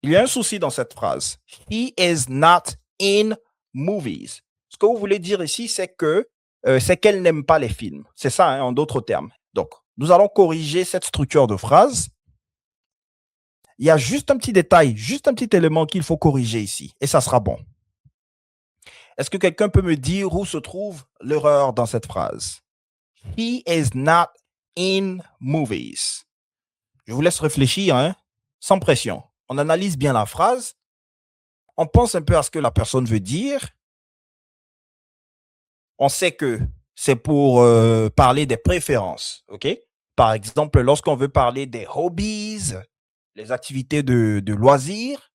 Il y a un souci dans cette phrase. He is not in movies. Ce que vous voulez dire ici, c'est que c'est qu'elle n'aime pas les films. C'est ça, hein, en d'autres termes. Donc, nous allons corriger cette structure de phrase. Il y a juste un petit détail, juste un petit élément qu'il faut corriger ici, et ça sera bon. Est-ce que quelqu'un peut me dire où se trouve l'erreur dans cette phrase? He is not in movies. Je vous laisse réfléchir, hein, sans pression. On analyse bien la phrase. On pense un peu à ce que la personne veut dire. On sait que c'est pour parler des préférences, ok? Par exemple, lorsqu'on veut parler des hobbies, les activités de loisirs,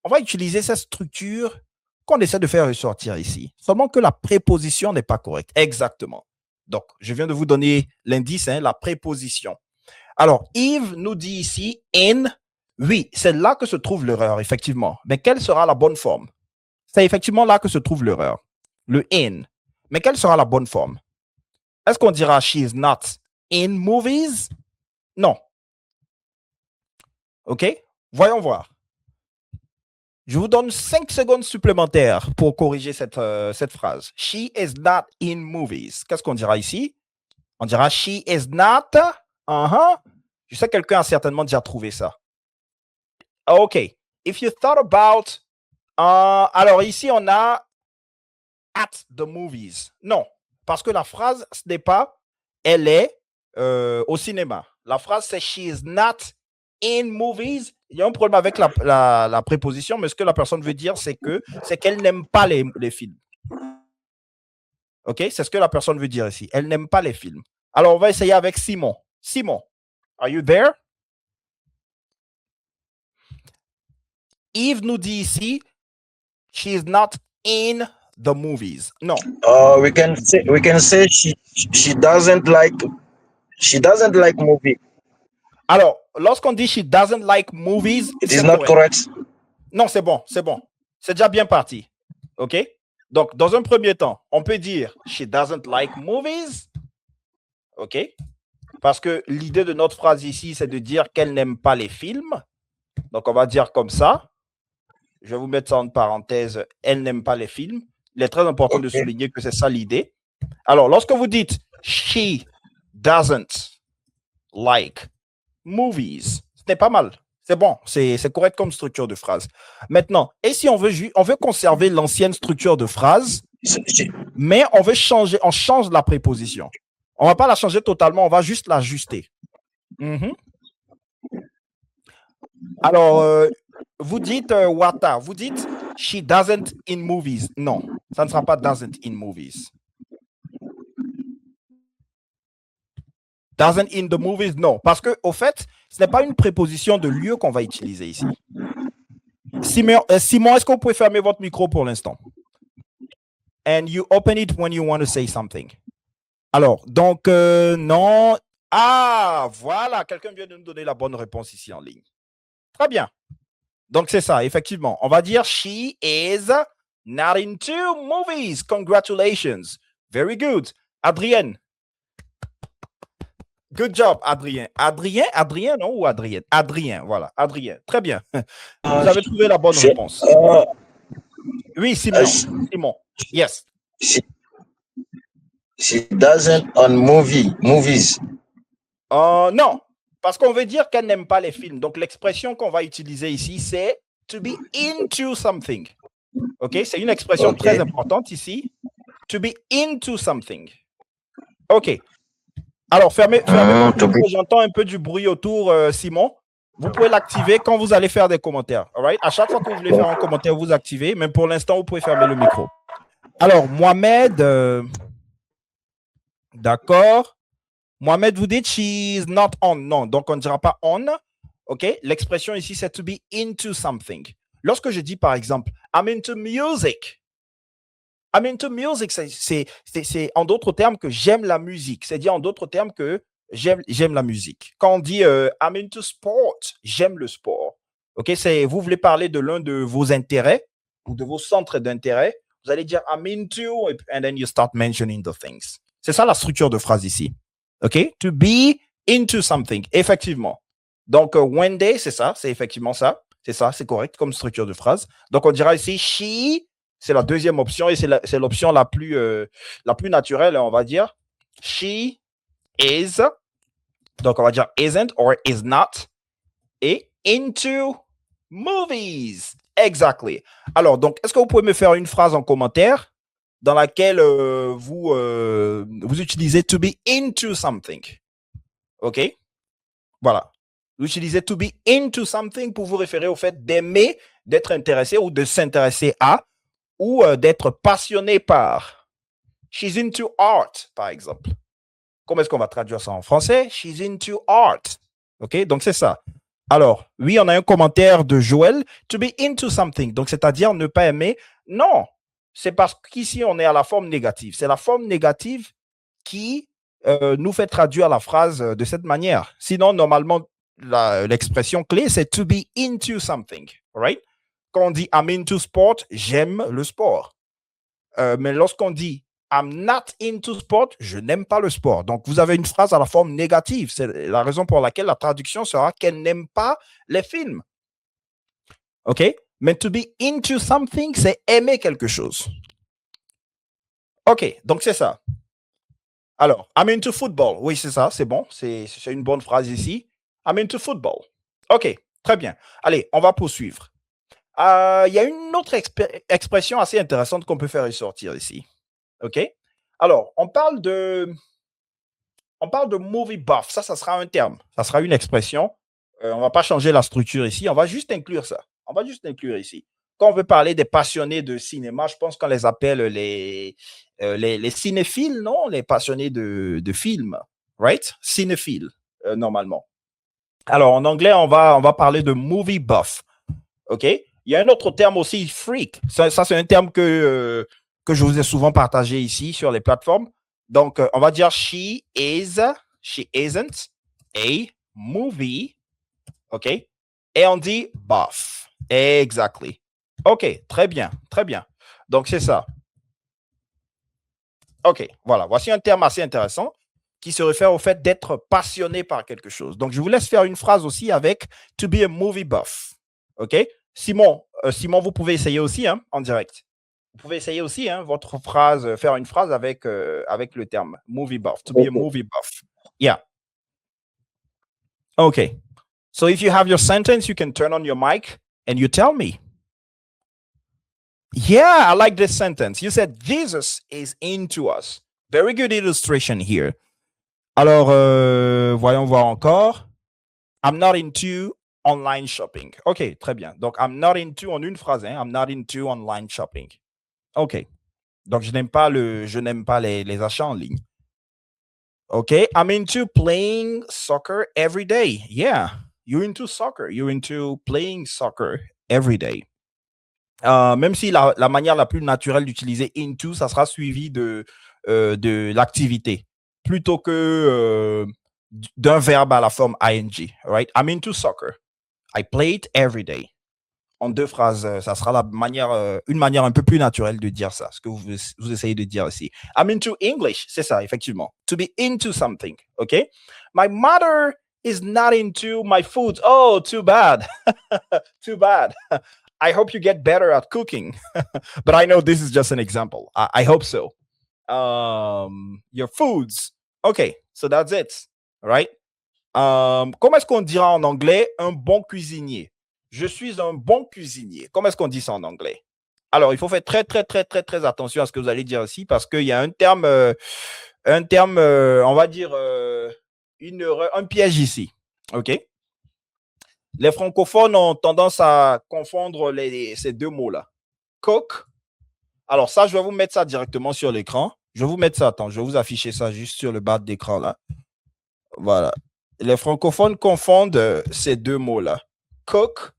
on va utiliser cette structure qu'on essaie de faire ressortir ici. Seulement que la préposition n'est pas correcte. Exactement. Donc, je viens de vous donner l'indice, hein, la préposition. Alors, Yves nous dit ici in. Oui, c'est là que se trouve l'erreur, effectivement. Mais quelle sera la bonne forme? C'est effectivement là que se trouve l'erreur. Le in. Mais quelle sera la bonne forme? Est-ce qu'on dira she is not in movies? Non. OK? Voyons voir. Je vous donne 5 secondes supplémentaires pour corriger cette phrase. She is not in movies. Qu'est-ce qu'on dira ici? On dira she is not. Je sais que quelqu'un a certainement déjà trouvé ça. OK. If you thought about. Alors ici, on a at the movies. Non, parce que la phrase, ce n'est pas elle est au cinéma. La phrase, c'est she is not in movies. Il y a un problème avec la préposition, mais ce que la personne veut dire, c'est qu'elle n'aime pas les films. OK? C'est ce que la personne veut dire ici. Elle n'aime pas les films. Alors, on va essayer avec Simon. Simon, are you there? Yves nous dit ici, she is not in the movies. Non. We can say she doesn't like movie. Alors, lorsqu'on dit she doesn't like movies, it is not correct. Non, c'est bon, c'est bon. C'est déjà bien parti. OK? Donc, dans un premier temps, on peut dire she doesn't like movies. OK? Parce que l'idée de notre phrase ici, c'est de dire qu'elle n'aime pas les films. Donc, on va dire comme ça. Je vais vous mettre ça en parenthèse. Elle n'aime pas les films. Il est très important de souligner que c'est ça l'idée. Alors, lorsque vous dites she doesn't like movies, c'est pas mal. C'est bon, c'est correct comme structure de phrase. Maintenant, et si on veut conserver l'ancienne structure de phrase, mais on change la préposition. On ne va pas la changer totalement, on va juste l'ajuster. Alors, vous dites Wata, vous dites she doesn't in movies. Non, ça ne sera pas doesn't in movies. Doesn't in the movies, non. Parce que, au fait, ce n'est pas une préposition de lieu qu'on va utiliser ici. Simon, est-ce que vous pouvez fermer votre micro pour l'instant? And you open it when you want to say something. Alors, donc, non. Ah, voilà, quelqu'un vient de nous donner la bonne réponse ici en ligne. Très bien. Donc, c'est ça, effectivement. On va dire she is not into movies. Congratulations. Very good. Adrienne. Good job, Adrien. Adrien, non, ou Adrien? Adrien, voilà, Adrien. Très bien. Vous avez trouvé la bonne réponse. Oui, Simon. Yes. She doesn't on movies. Non, parce qu'on veut dire qu'elle n'aime pas les films. Donc, l'expression qu'on va utiliser ici, c'est to be into something. OK? C'est une expression très importante ici. To be into something. OK. Alors, fermez votre micro. J'entends un peu du bruit autour, Simon. Vous pouvez l'activer quand vous allez faire des commentaires. All right? À chaque fois que vous voulez faire un commentaire, vous activez. Mais pour l'instant, vous pouvez fermer le micro. Alors, Mohamed, d'accord. Mohamed, vous dites she's not on. Non, donc on ne dira pas on. OK? L'expression ici, c'est to be into something. Lorsque je dis, par exemple, I'm into music. I'm into music, c'est en d'autres termes que j'aime la musique. C'est-à-dire en d'autres termes que j'aime la musique. Quand on dit I'm into sport, j'aime le sport. OK? Vous voulez parler de l'un de vos intérêts ou de vos centres d'intérêt. Vous allez dire I'm into, and then you start mentioning the things. C'est ça la structure de phrase ici. OK? To be into something, effectivement. Donc, one day, c'est ça, c'est effectivement ça. C'est ça, c'est correct comme structure de phrase. Donc, on dira ici, she, c'est la deuxième option et c'est l'option la plus naturelle, on va dire. She is, donc on va dire isn't or is not, et into movies. Exactly. Alors, donc, est-ce que vous pouvez me faire une phrase en commentaire dans laquelle vous utilisez to be into something? OK? Voilà. Vous utilisez to be into something pour vous référer au fait d'aimer, d'être intéressé ou de s'intéresser à ou d'être passionné par. She's into art, par exemple. Comment est-ce qu'on va traduire ça en français? She's into art. OK? Donc, c'est ça. Alors, oui, on a un commentaire de Joël. To be into something. Donc, c'est-à-dire ne pas aimer. Non. C'est parce qu'ici, on est à la forme négative. C'est la forme négative qui nous fait traduire la phrase de cette manière. Sinon, normalement, l'expression clé, c'est to be into something. Right? Quand on dit I'm into sport, j'aime le sport. Mais lorsqu'on dit I'm not into sport, je n'aime pas le sport. Donc, vous avez une phrase à la forme négative. C'est la raison pour laquelle la traduction sera qu'elle n'aime pas les films. OK? Mais to be into something, c'est aimer quelque chose. OK, donc c'est ça. Alors, I'm into football. Oui, c'est ça, c'est bon. C'est une bonne phrase ici. I'm into football. OK, très bien. Allez, on va poursuivre. Il y a une autre expression assez intéressante qu'on peut faire ressortir ici. OK? Alors, on parle de movie buff. Ça sera un terme. Ça sera une expression. On ne va pas changer la structure ici. On va juste inclure ça. On va juste inclure ici. Quand on veut parler des passionnés de cinéma, je pense qu'on les appelle les cinéphiles, non? Les passionnés de films. Right? Cinéphiles, normalement. Alors, en anglais, on va parler de movie buff. OK? Il y a un autre terme aussi, freak. Ça c'est un terme que je vous ai souvent partagé ici sur les plateformes. Donc, on va dire she isn't a movie. OK? Et on dit buff. Exactly. OK, très bien, très bien. Donc, c'est ça. OK, voilà. Voici un terme assez intéressant qui se réfère au fait d'être passionné par quelque chose. Donc, je vous laisse faire une phrase aussi avec to be a movie buff. OK? Simon, vous pouvez essayer aussi en direct. Vous pouvez essayer aussi votre phrase, faire une phrase avec le terme movie buff, to be a movie buff. Yeah. Okay. So if you have your sentence, you can turn on your mic and you tell me. Yeah, I like this sentence. You said Jesus is into us. Very good illustration here. Alors, voyons voir encore. I'm not into online shopping. OK, très bien. Donc, I'm not into en une phrase. I'm not into online shopping. OK. Donc, je n'aime pas les achats en ligne. OK. I'm into playing soccer every day. Yeah. You're into soccer. You're into playing soccer every day. Même si la manière la plus naturelle d'utiliser into, ça sera suivi de l'activité plutôt que d'un verbe à la forme ing. Right? I'm into soccer. I play it every day. En deux phrases, ça sera une manière un peu plus naturelle de dire ça, ce que vous essayez de dire ici. I'm into English, c'est ça, effectivement. To be into something, OK? My mother is not into my food. Oh, too bad. Too bad. I hope you get better at cooking. But I know this is just an example. I hope so. Your foods. OK, so that's it. All right? Comment est-ce qu'on dira en anglais un bon cuisinier? Je suis un bon cuisinier. Comment est-ce qu'on dit ça en anglais? Alors, il faut faire très, très, très, très, très attention à ce que vous allez dire ici parce qu'il y a un terme, on va dire, un piège ici. OK? Les francophones ont tendance à confondre ces deux mots-là. Cook. Alors, ça, je vais vous mettre ça directement sur l'écran. Je vais vous mettre ça. Attends, je vais vous afficher ça juste sur le bas de l'écran là. Voilà. Les francophones confondent ces deux mots-là. Cook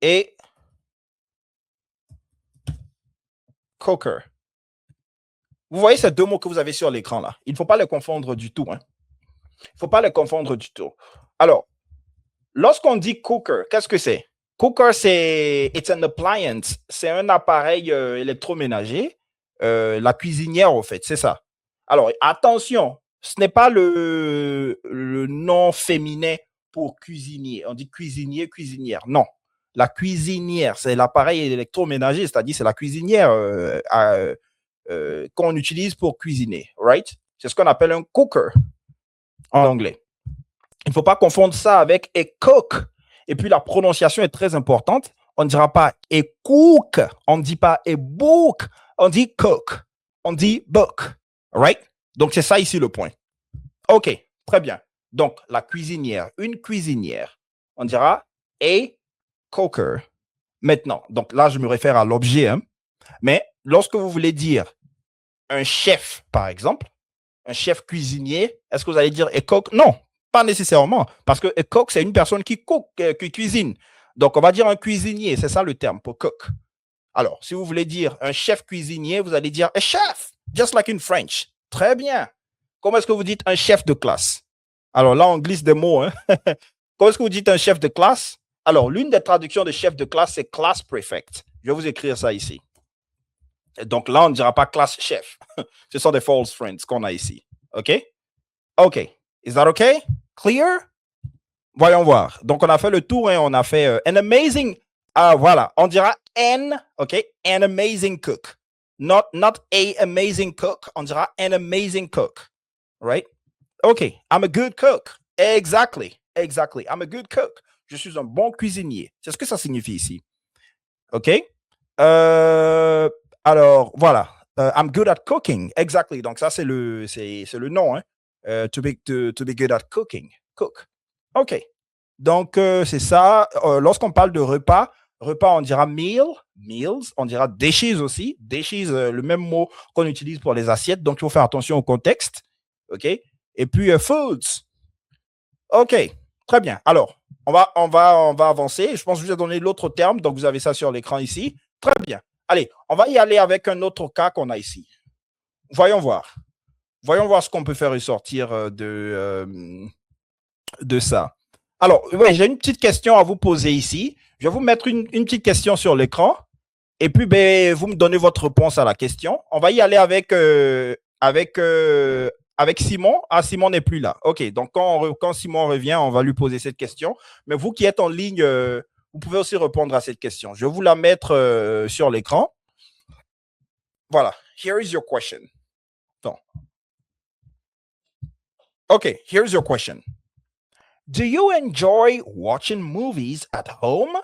et cooker. Vous voyez ces deux mots que vous avez sur l'écran là. Il ne faut pas les confondre du tout. Il ne faut pas les confondre du tout. Alors, lorsqu'on dit cooker, qu'est-ce que c'est? Cooker, it's an appliance. C'est un appareil électroménager. La cuisinière, en fait, c'est ça. Alors, attention, ce n'est pas le nom féminin pour cuisinier. On dit cuisinier, cuisinière. Non. La cuisinière, c'est l'appareil électroménager, c'est-à-dire c'est la cuisinière qu'on utilise pour cuisiner, right? C'est ce qu'on appelle un cooker en anglais. Il ne faut pas confondre ça avec a cook. Et puis la prononciation est très importante. On ne dira pas a cook, on ne dit pas a book, on dit cook, on dit book, right? Donc c'est ça ici le point. Ok, très bien. Donc la cuisinière, une cuisinière, on dira a cooker. Maintenant, donc là je me réfère à l'objet, hein, mais lorsque vous voulez dire un chef, par exemple, un chef cuisinier, est-ce que vous allez dire a cook? Non, pas nécessairement, parce que a cook, c'est une personne qui qui cuisine. Donc, on va dire un cuisinier, c'est ça le terme pour cook. Alors, si vous voulez dire un chef cuisinier, vous allez dire a chef, just like in French. Très bien. Comment est-ce que vous dites un chef de classe? Alors là, on glisse des mots. Hein? Comment est-ce que vous dites un chef de classe? Alors, l'une des traductions de chef de classe, c'est class prefect. Je vais vous écrire ça ici. Donc là, on ne dira pas classe chef. Ce sont des false friends qu'on a ici. OK? OK. Is that OK? Clear? Voyons voir. Donc, on a fait le tour. Hein? On a fait an amazing... voilà. On dira an, OK? An amazing cook. Not a amazing cook. On dira an amazing cook. Right? OK. I'm a good cook. Exactly. I'm a good cook. Je suis un bon cuisinier. C'est ce que ça signifie ici. OK? Alors, voilà. I'm good at cooking. Exactly. Donc, ça, c'est le nom. Hein? To be good at cooking. Cook. OK. Donc, c'est ça. Lorsqu'on parle de repas, on dira meals. On dira dishes aussi. Dishes, le même mot qu'on utilise pour les assiettes. Donc, il faut faire attention au contexte. OK? Et puis, foods. OK. Très bien. Alors, on va avancer. Je pense que je vous ai donné l'autre terme. Donc, vous avez ça sur l'écran ici. Très bien. Allez, on va y aller avec un autre cas qu'on a ici. Voyons voir. Voyons voir ce qu'on peut faire ressortir de ça. Alors, ouais, j'ai une petite question à vous poser ici. Je vais vous mettre une petite question sur l'écran. Et puis, ben, vous me donnez votre réponse à la question. On va y aller avec Simon. Ah, Simon n'est plus là. OK, donc quand Simon revient, on va lui poser cette question. Mais vous qui êtes en ligne, vous pouvez aussi répondre à cette question. Je vais vous la mettre sur l'écran. Voilà. Here is your question. Donc. OK, here's your question. Do you enjoy watching movies at home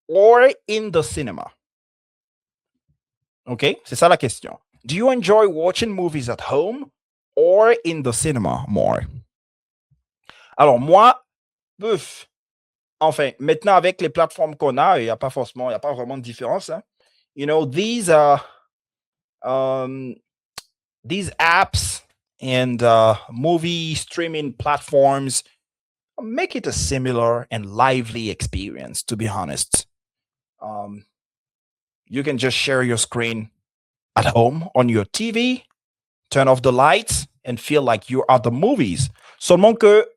or in the cinema? OK, c'est ça la question. Do you enjoy watching movies at home or in the cinema more? Alors, moi, enfin, maintenant, avec les plateformes qu'on a, il n'y a pas vraiment de différence. Hein? You know, these apps and movie streaming platforms make it a similar and lively experience, to be honest. You can just share your screen at home on your TV, turn off the lights, and feel like you're at the movies. Seulement que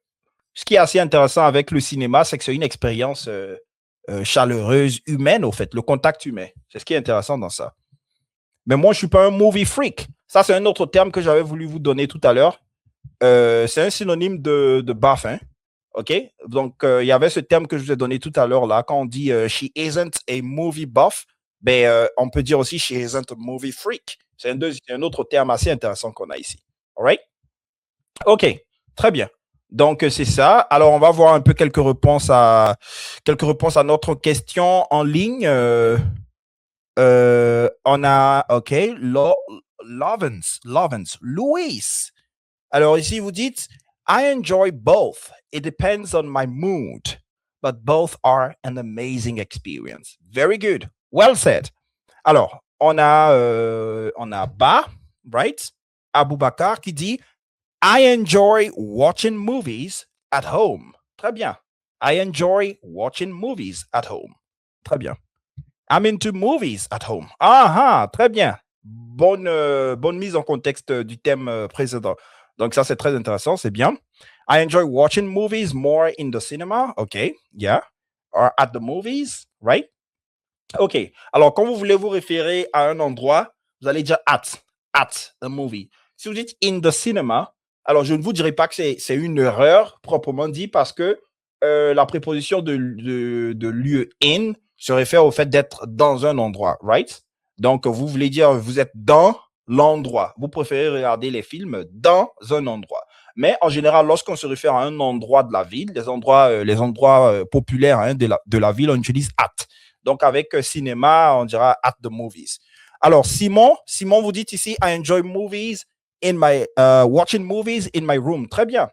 ce qui est assez intéressant avec le cinéma, c'est que c'est une expérience chaleureuse, humaine, au fait, le contact humain. C'est ce qui est intéressant dans ça. Mais moi, je ne suis pas un movie freak. Ça, c'est un autre terme que j'avais voulu vous donner tout à l'heure. C'est un synonyme de buff, hein? OK? Donc, il y avait ce terme que je vous ai donné tout à l'heure, là, quand on dit she isn't a movie buff, ben, on peut dire aussi she isn't a movie freak. C'est un autre terme assez intéressant qu'on a ici. All right? OK, très bien. Donc, c'est ça. Alors, on va voir un peu quelques réponses à notre question en ligne. On a, OK, Lovens, Louis. Alors, ici, vous dites, I enjoy both. It depends on my mood, but both are an amazing experience. Very good. Well said. Alors, on a Ba, right? Aboubakar qui dit, I enjoy watching movies at home. Très bien. I enjoy watching movies at home. Très bien. I'm into movies at home. Ah, très bien. Bonne mise en contexte du thème précédent. Donc, ça, c'est très intéressant. C'est bien. I enjoy watching movies more in the cinema. OK. Yeah. Or at the movies. Right? OK. Alors, quand vous voulez vous référer à un endroit, vous allez dire at the movie. Si vous dites in the cinema, alors je ne vous dirai pas que c'est une erreur proprement dit parce que la préposition de lieu in se réfère au fait d'être dans un endroit, right? Donc, vous voulez dire vous êtes dans l'endroit. Vous préférez regarder les films dans un endroit. Mais en général, lorsqu'on se réfère à un endroit de la ville, les endroits populaires hein, de la ville, on utilise at. Donc, avec cinéma, on dira at the movies. Alors, Simon, vous dites ici, I enjoy movies in my, watching movies in my room. Très bien.